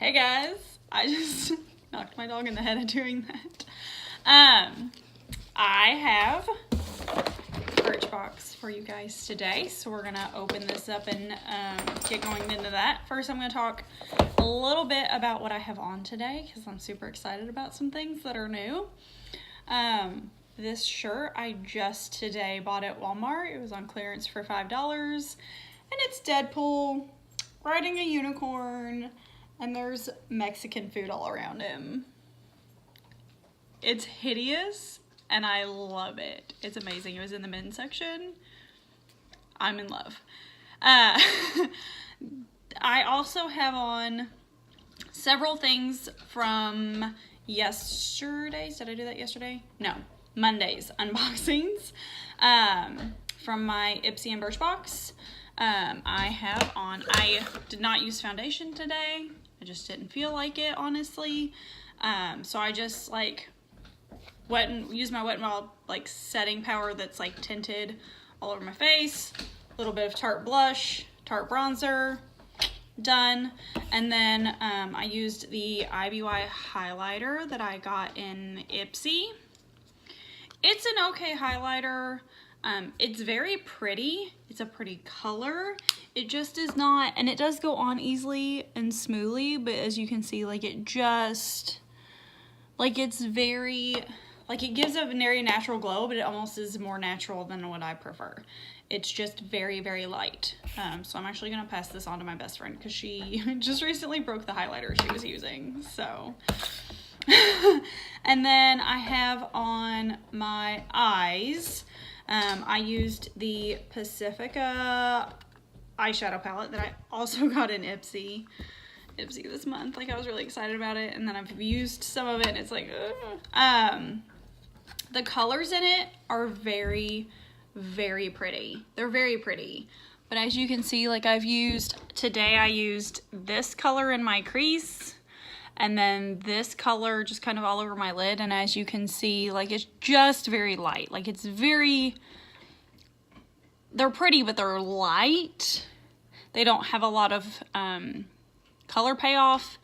Hey guys, I just knocked my dog in the head doing that. I have Birchbox for you guys today, so we're gonna open this up and get going into that. First, I'm gonna talk a little bit about what I have on today because I'm super excited about some things that are new. This shirt I just today bought at Walmart. It was on clearance for $5, and it's Deadpool riding a unicorn. And there's Mexican food all around him. It's hideous, and I love it. It's amazing. It was in the men's section. I'm in love. I also have on several things from yesterday's. Did I do that yesterday? No. Monday's unboxings from my Ipsy and Birchbox. I did not use foundation today. I just didn't feel like it, honestly. So I just use my Wet n Wild setting powder that's tinted all over my face. A little bit of Tarte blush, Tarte bronzer, done. And then I used the IBY highlighter that I got in Ipsy. It's an okay highlighter. It's very pretty. It's a pretty color. It just is not, and it does go on easily and smoothly, but as you can see, it just, it's very, it gives a very natural glow, but it almost is more natural than what I prefer. It's just very, very light. So I'm actually gonna pass this on to my best friend because she just recently broke the highlighter she was using, so. And then I have on my eyes, I used the Pacifica eyeshadow palette that I also got in Ipsy this month. I was really excited about it, and then I've used some of it, and it's the colors in it are very, very pretty. They're very pretty. But as you can see, today I used this color in my crease, and then this color just kind of all over my lid, and as you can see, it's just very light. It's very, they're pretty, but they're light. They don't have a lot of color payoff,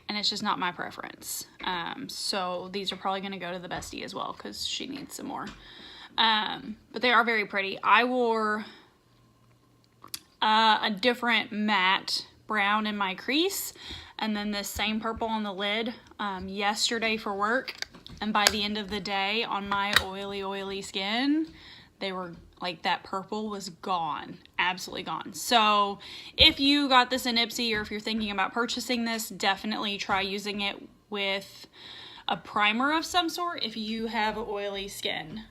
and it's just not my preference. So these are probably gonna go to the bestie as well because she needs some more. But they are very pretty. I wore a different matte brown in my crease, and then this same purple on the lid yesterday for work, and by the end of the day on my oily skin, they were that purple was gone, absolutely gone. So if you got this in Ipsy, or if you're thinking about purchasing this, definitely try using it with a primer of some sort if you have oily skin,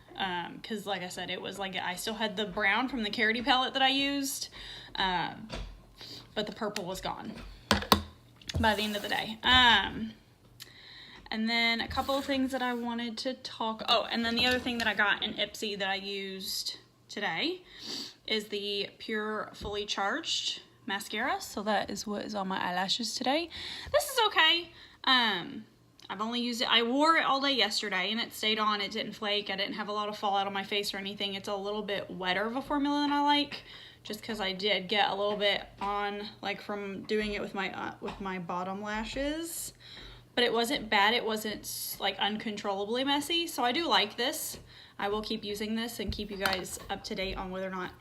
because like I said, it was I still had the brown from the Cruelty palette that I used, but the purple was gone by the end of the day. And then a couple of things that I wanted to talk, and then the other thing that I got in Ipsy that I used today is the Pure Fully Charged mascara. So that is what is on my eyelashes today. This is okay. I've only used it, I wore it all day yesterday and it stayed on, it didn't flake, I didn't have a lot of fallout on my face or anything. It's a little bit wetter of a formula than I like, just because I did get a little bit on, from doing it with my bottom lashes. But it wasn't bad, it wasn't uncontrollably messy, so I do like this. I will keep using this and keep you guys up to date on whether or not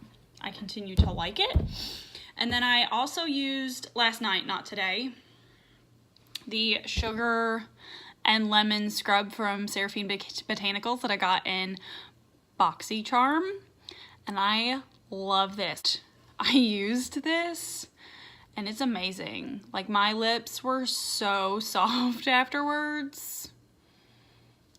I continue to like it. And then I also used, last night, not today, the Sugar and Lemon Scrub from Seraphine Botanicals that I got in Boxycharm, and I love this. I used this, and it's amazing. My lips were so soft afterwards.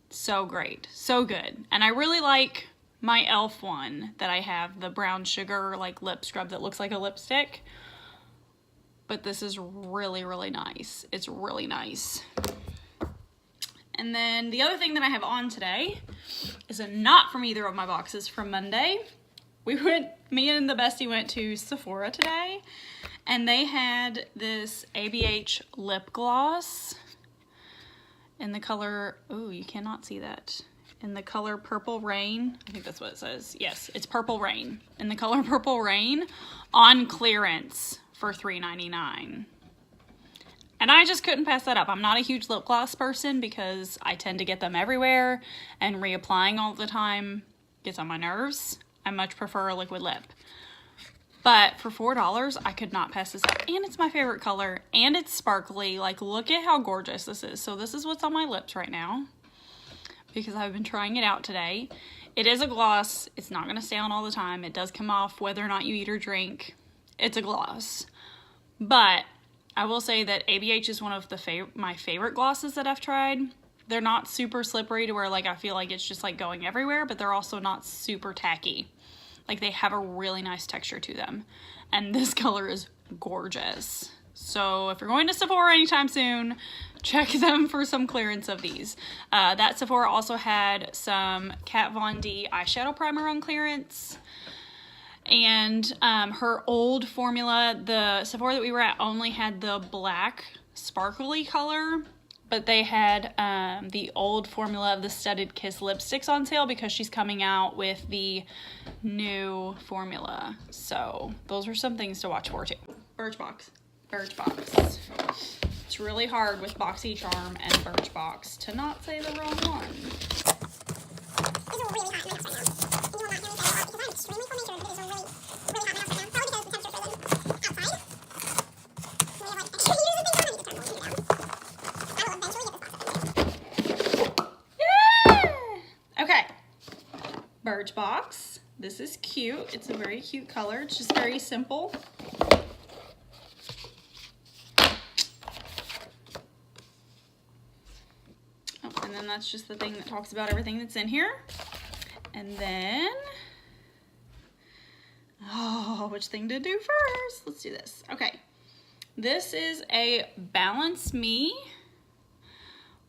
So great, so good. And I really like my e.l.f. one that I have, the brown sugar lip scrub that looks like a lipstick. But this is really, really nice. It's really nice. And then the other thing that I have on today is not from either of my boxes from Monday. Me and the bestie went to Sephora today, and they had this ABH lip gloss in the color, oh, you cannot see that, in the color Purple Rain. I think that's what it says. Yes, it's Purple Rain. In the color Purple Rain on clearance for $3.99. And I just couldn't pass that up. I'm not a huge lip gloss person because I tend to get them everywhere, and reapplying all the time gets on my nerves. I much prefer a liquid lip. But for $4, I could not pass this up. And it's my favorite color, and it's sparkly. Like, look at how gorgeous this is. So this is what's on my lips right now because I've been trying it out today. It is a gloss. It's not going to stay on all the time. It does come off whether or not you eat or drink. It's a gloss. But I will say that ABH is one of my favorite glosses that I've tried. They're not super slippery to where like I feel like it's just like going everywhere, but they're also not super tacky. Like they have a really nice texture to them. And this color is gorgeous. So if you're going to Sephora anytime soon, check them for some clearance of these. That Sephora also had some Kat Von D eyeshadow primer on clearance. And her old formula, the Sephora that we were at only had the black sparkly color, but they had the old formula of the Studded Kiss lipsticks on sale because she's coming out with the new formula. So those are some things to watch for too. Birchbox. It's really hard with Boxycharm and Birchbox to not say the wrong one. Birchbox. This is cute. It's a very cute color. It's just very simple. Oh, and then that's just the thing that talks about everything that's in here. And then, oh, which thing to do first? Let's do this. Okay. This is a Balance Me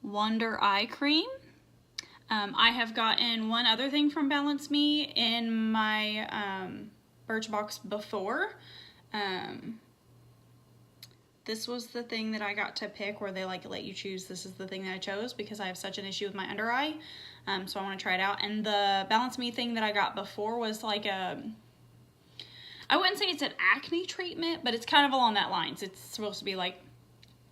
Wonder Eye Cream. I have gotten one other thing from Balance Me in my Birchbox before. This was the thing that I got to pick where they like let you choose. This is the thing that I chose because I have such an issue with my under eye. So I want to try it out. And the Balance Me thing that I got before was like I wouldn't say it's an acne treatment, but it's kind of along that lines. It's supposed to be like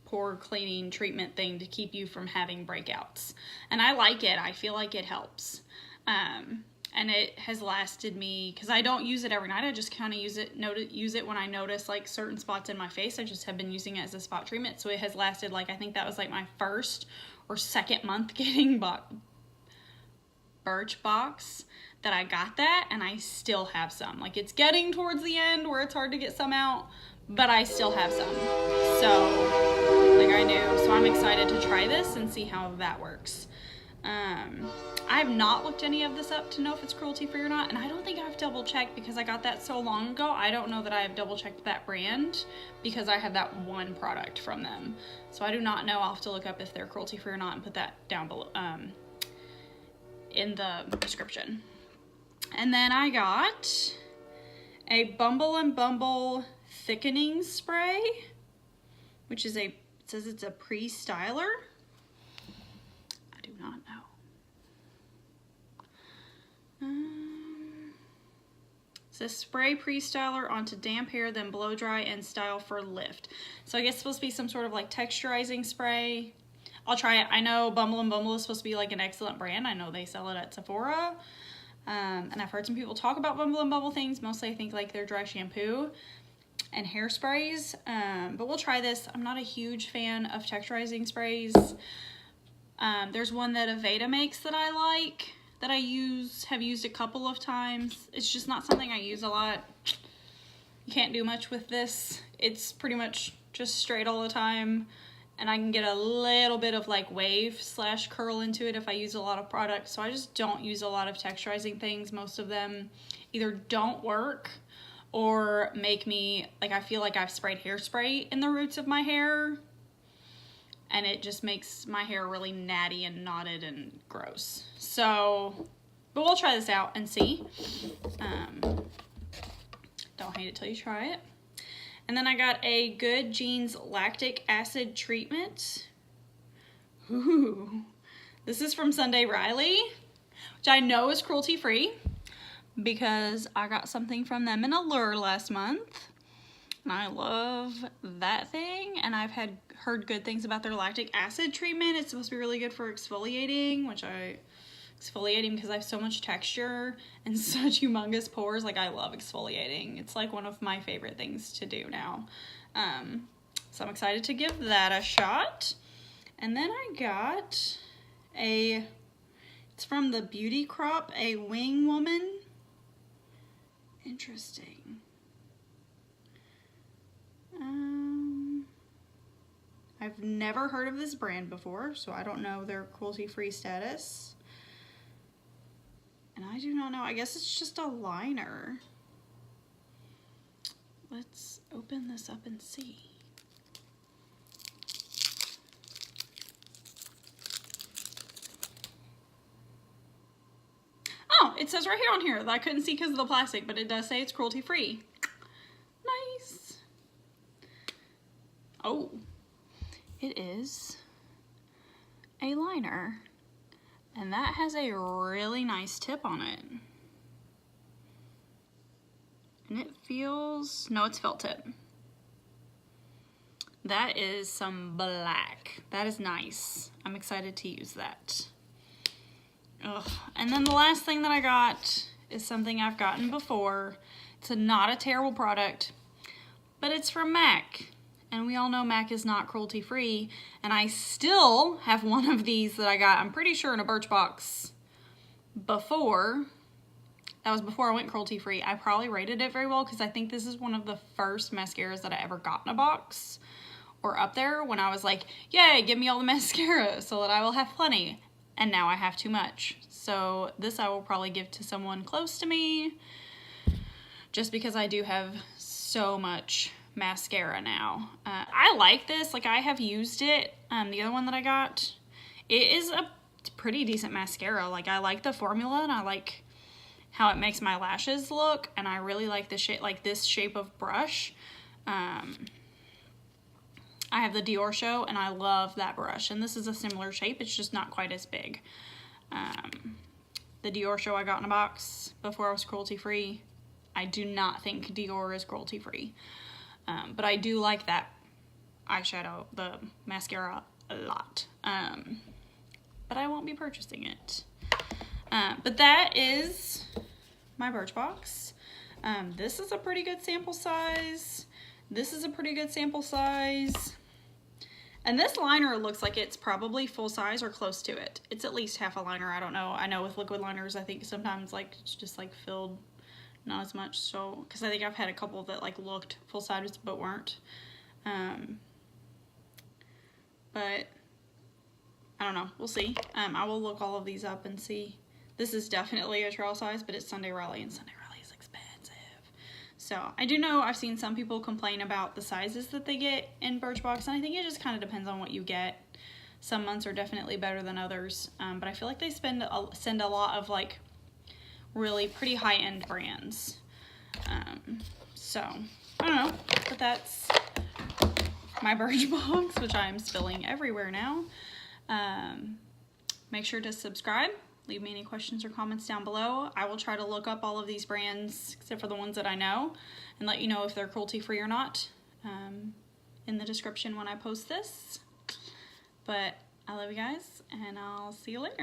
pore cleaning treatment thing to keep you from having breakouts. And I like it. I feel like it helps. And it has lasted me, because I don't use it every night. I just kind of use it when I notice like certain spots in my face. I just have been using it as a spot treatment. So it has lasted like, I think that was like my first or second month getting Birchbox that I got that, and I still have some. Like it's getting towards the end where it's hard to get some out, but I still have some. So like I do. So I'm excited to try this and see how that works. I have not looked any of this up to know if it's cruelty free or not, and I don't think I've double checked because I got that so long ago. I don't know that I have double checked that brand because I have that one product from them. So I do not know. I'll have to look up if they're cruelty free or not and put that down below in the description. And then I got a Bumble and Bumble thickening spray, which is it says it's a pre-styler. I do not know. It says spray pre-styler onto damp hair, then blow dry and style for lift. So I guess it's supposed to be some sort of like texturizing spray. I'll try it. I know Bumble and Bumble is supposed to be like an excellent brand. I know they sell it at Sephora. And I've heard some people talk about Bumble and Bumble things. Mostly I think like their dry shampoo and hairsprays. But we'll try this. I'm not a huge fan of texturizing sprays. There's one that Aveda makes that I like, that I have used a couple of times. It's just not something I use a lot. You can't do much with this. It's pretty much just straight all the time. And I can get a little bit of like wave / curl into it if I use a lot of product. So I just don't use a lot of texturizing things. Most of them either don't work or make me, like I feel like I've sprayed hairspray in the roots of my hair. And it just makes my hair really natty and knotted and gross. So, but we'll try this out and see. Don't hate it till you try it. And then I got a Good Genes lactic acid treatment. Ooh. This is from Sunday Riley, which I know is cruelty free because I got something from them in Allure last month. And I love that thing, and I've heard good things about their lactic acid treatment. It's supposed to be really good for exfoliating, exfoliating because I have so much texture and such humongous pores. Like, I love exfoliating. It's like one of my favorite things to do now. So I'm excited to give that a shot. And then I got it's from the Beauty Crop, a Wing Woman. Interesting. I've never heard of this brand before, so I don't know their cruelty-free status. And I do not know. I guess it's just a liner. Let's open this up and see. Oh, it says right here on here that I couldn't see because of the plastic, but it does say it's cruelty-free. Nice. Oh, it is a liner, and that has a really nice tip on it. And it feels, no, it's felt tip. That is some black. That is nice. I'm excited to use that. Ugh. And then the last thing that I got is something I've gotten before. It's not a terrible product, but it's from MAC. And we all know MAC is not cruelty-free. And I still have one of these that I got, I'm pretty sure, in a Birchbox before. That was before I went cruelty-free. I probably rated it very well because I think this is one of the first mascaras that I ever got in a box. Or up there when I was like, yay, give me all the mascara so that I will have plenty. And now I have too much. So this I will probably give to someone close to me. Just because I do have so much mascara now. I like this. Like, I have used it. The other one that I got, it is a pretty decent mascara. Like, I like the formula and I like how it makes my lashes look, and I really like the shape, like this shape of brush. I have the Dior Show and I love that brush, and this is a similar shape. It's just not quite as big. The Dior Show I got in a box before I was cruelty-free. I do not think Dior is cruelty-free. But I do like that eyeshadow, the mascara, a lot. But I won't be purchasing it. But that is my Birchbox. This is a pretty good sample size. This is a pretty good sample size. And this liner looks like it's probably full size or close to it. It's at least half a liner. I don't know. I know with liquid liners, I think sometimes like it's just like filled. Not as much, so, because I think I've had a couple that like looked full size but weren't. But I don't know, we'll see. I will look all of these up and see. This is definitely a trail size, but it's Sunday Riley, and Sunday Riley is expensive. So I do know I've seen some people complain about the sizes that they get in Birchbox, and I think it just kind of depends on what you get. Some months are definitely better than others, but I feel like they send a lot of like really pretty high-end brands. So I don't know, but that's my Birchbox, which I'm spilling everywhere now. Make sure to subscribe. Leave me any questions or comments down below. I will try to look up all of these brands, except for the ones that I know, and let you know if they're cruelty-free or not in the description when I post this. But I love you guys, and I'll see you later.